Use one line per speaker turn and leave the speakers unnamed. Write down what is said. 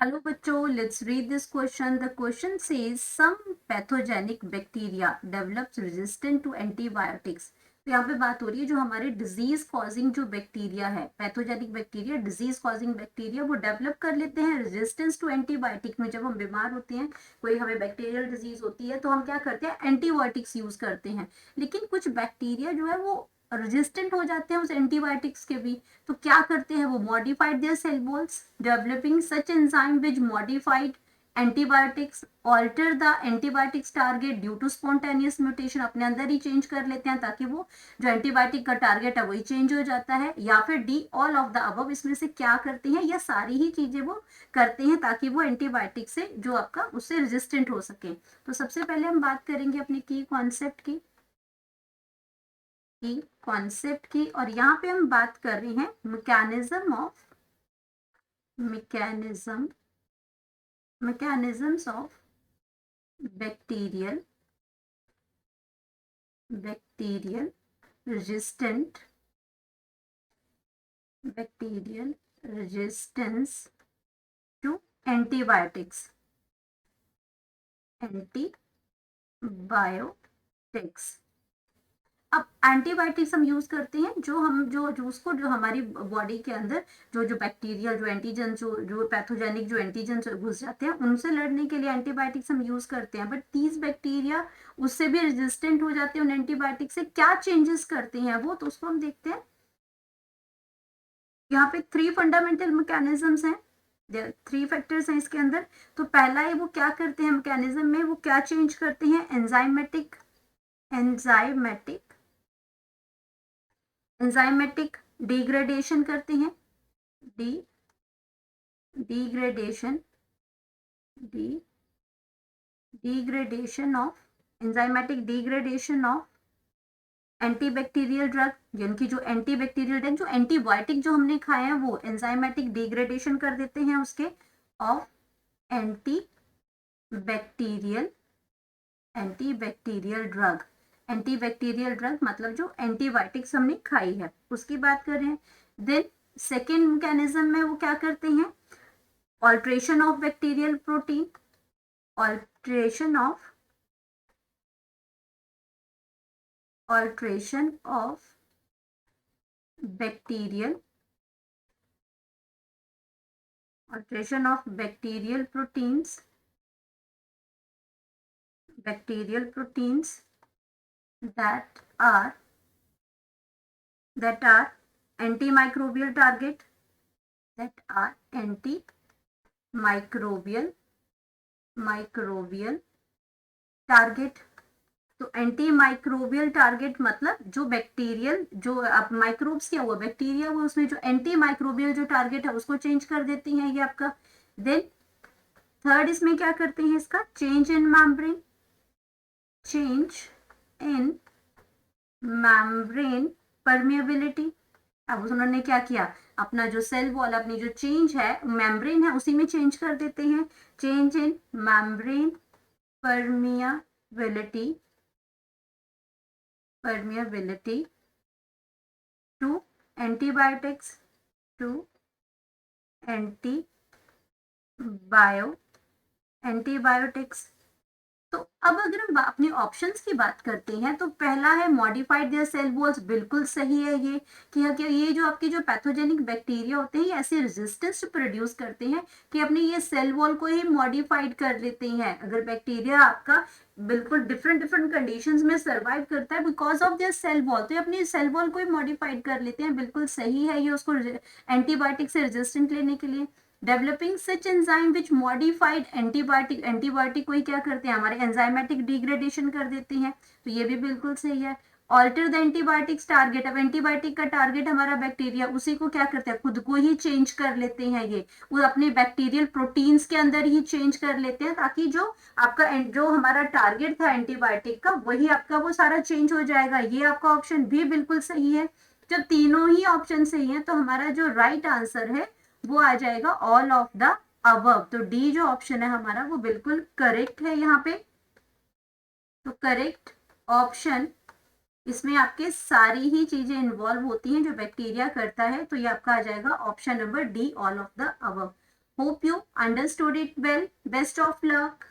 Hello बच्चों, let's read this question. The question says some pathogenic bacteria develops resistant to antibiotics. तो यहाँ पे बात हो रही है जो हमारे डिजीज कॉजिंग जो बैक्टीरिया है, pathogenic bacteria, disease causing bacteria, वो डेवलप कर लेते हैं रेजिस्टेंस टू एंटीबायोटिक में। जब हम बीमार होते हैं, कोई हमें बैक्टीरियल डिजीज होती है, तो हम क्या करते हैं, एंटीबायोटिक्स यूज करते हैं। लेकिन कुछ बैक्टीरिया जो है वो रेजिस्टेंट हो जाते हैं उस एंटीबायोटिक्स के भी। तो क्या करते हैं वो, modified their cell walls, developing such enzyme which modified antibiotics alter the antibiotics target due to spontaneous mutation. अपने अंदर ही चेंज कर लेते हैं ताकि वो जो एंटीबायोटिक का टारगेट है वही चेंज हो जाता है। या फिर D, all of the above, इसमें से क्या करते हैं, या सारी ही चीजें वो करते हैं ताकि वो एंटीबायोटिक से जो आपका उससे रेजिस्टेंट हो सके। तो सबसे पहले हम बात करेंगे अपने की कॉन्सेप्ट की और यहाँ पे हम बात कर रहे हैं mechanisms of bacterial resistance to antibiotics. अब एंटीबायोटिक्स हम यूज करते हैं जो उसको जो हमारी बॉडी के अंदर जो बैक्टीरिया, जो एंटीजन, जो पैथोजेनिक जो एंटीजन घुस जाते हैं, उनसे लड़ने के लिए एंटीबायोटिक्स हम यूज करते हैं। बट तीस बैक्टीरिया उससे भी रेजिस्टेंट हो जाते हैं उन एंटीबायोटिक से। क्या चेंजेस करते हैं वो, तो उसको हम देखते हैं। यहाँ पे 3 फंडामेंटल मैकेनिज्म्स हैं, 3 फैक्टर्स हैं इसके अंदर। तो पहला है वो क्या करते हैं मैकेनिज्म में, वो क्या चेंज करते हैं, एंजाइमेटिक डिग्रेडेशन करते हैं, enzymatic degradation of antibacterial drug, यानी जो एंटीबैक्टीरियल ड्रग, जो एंटीबायोटिक जो हमने खाए हैं वो एंजाइमेटिक डिग्रेडेशन कर देते हैं उसके, ऑफ एंटीबैक्टीरियल ड्रग मतलब जो एंटीबायोटिक्स हमने खाई है उसकी बात कर रहे हैं। देन सेकेंड मैकेनिज्म में वो क्या करते हैं, alteration of bacterial protein, alteration of bacterial proteins that are antimicrobial target, तो एंटीमाइक्रोबियल टारगेट मतलब जो बैक्टीरियल, जो अब माइक्रोब्स क्या हुआ, बैक्टीरिया हुआ, उसमें जो एंटीमाइक्रोबियल जो टारगेट है उसको चेंज कर देती हैं ये आपका। देन थर्ड इसमें क्या करते हैं, इसका चेंज इन मेम्ब्रेन परमिएबिलिटी। अब उन्होंने क्या किया, अपना जो सेल वॉल, अपनी जो चेंज है मेम्ब्रेन है उसी में चेंज कर देते हैं। Change in membrane permeability to antibiotics, antibiotics। तो अब अगर हम अपने ऑप्शंस की बात करते हैं तो पहला है मॉडिफाइड देयर सेल वॉल्स, बिल्कुल सही है ये, कि ये जो आपके जो पैथोजेनिक बैक्टीरिया होते हैं ये ऐसे रेजिस्टेंस प्रोड्यूस करते हैं कि अपने ये सेल वॉल को ही मॉडिफाइड कर लेते हैं। अगर बैक्टीरिया आपका बिल्कुल डिफरेंट कंडीशंस में सर्वाइव करता है because of their cell wall, तो ये अपनी सेल वॉल को ही मॉडिफाइड कर लेते हैं। बिल्कुल सही है ये, उसको एंटीबायोटिक से रेजिस्टेंट लेने के लिए। Developing such enzyme which modified antibiotic को ही क्या करते हैं, हमारे एंजाइमेटिक डिग्रेडेशन कर देते हैं, तो ये भी बिल्कुल सही है। ऑल्टर द एंटीबायोटिक्स टारगेट, अब एंटीबायोटिक का टारगेट हमारा बैक्टीरिया, उसी को क्या करते हैं, खुद को ही चेंज कर लेते हैं ये, वो अपने बैक्टीरियल प्रोटीन्स के अंदर ही चेंज कर लेते हैं ताकि जो आपका जो हमारा टारगेट था एंटीबायोटिक का वही आपका वो सारा चेंज हो जाएगा। ये आपका ऑप्शन भी बिल्कुल सही है। जब तीनों ही ऑप्शन सही है तो हमारा जो राइट आंसर है वो आ जाएगा ऑल ऑफ द अबव। तो डी जो ऑप्शन है हमारा वो बिल्कुल करेक्ट है यहाँ पे। तो करेक्ट ऑप्शन, इसमें आपके सारी ही चीजें इन्वॉल्व होती हैं जो बैक्टीरिया करता है, तो ये आपका आ जाएगा option number D, all of the above. Hope you understood it well. Best of luck.